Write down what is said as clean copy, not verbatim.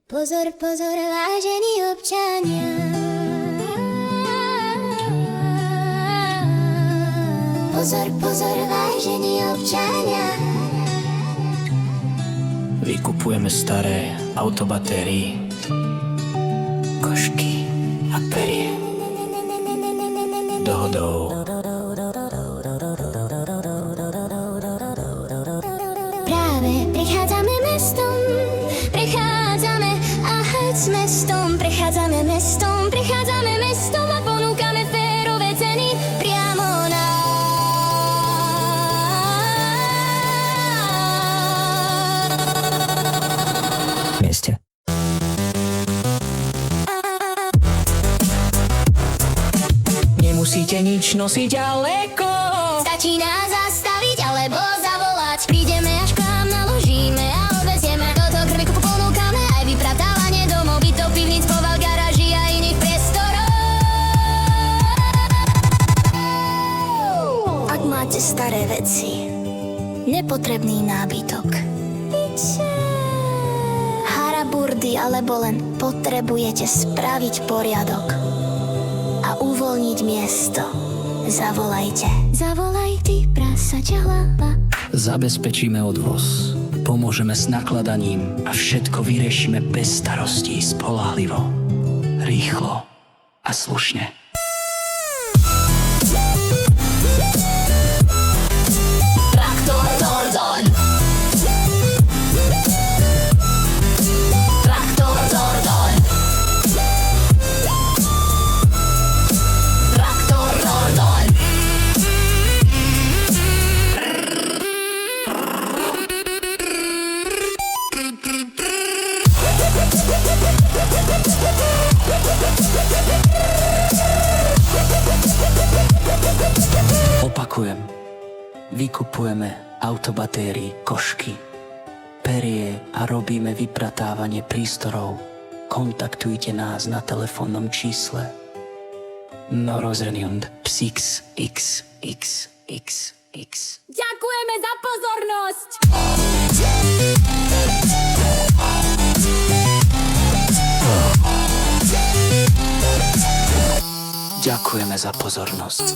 Pozor, pozor, vážení občania. Pozor, pozor, vážení občania. Vykupujeme staré autobatérie, košky a perie. Dohodou Práve prichádzame mestom, prechádzame a hneď s mestom. Prechádzame mestom a ponúkame férové ceny priamo na mieste. Nemusíte nič nosiť ďaleko. Stačí nás zastaviť alebo zavolať. Prídeme až k vám, naložíme a odvezieme. Toto krviku ponúkame aj vypratávanie domov, bytov, pivníc, poval, garáží a iných priestorov. Ak máte staré veci, nepotrebný nábytok, haraburdy alebo len potrebujete spraviť poriadok a uvoľniť miesto, zavolajte. Zavolaj ty, prasaťa hlava. Zabezpečíme odvoz, pomôžeme s nakladaním a všetko vyriešime bez starostí, spoľahlivo, rýchlo a slušne. Traktor Dordon. Traktor Dordon. Traktor Dordon. Opakujem, vykupujeme autobatérie, košky, perie a robíme vypratávanie prístrojov. Kontaktujte nás na telefónnom čísle Norroseniund Psyx XXXX. Ďakujeme za pozornosť! Ďakujeme za pozornosť.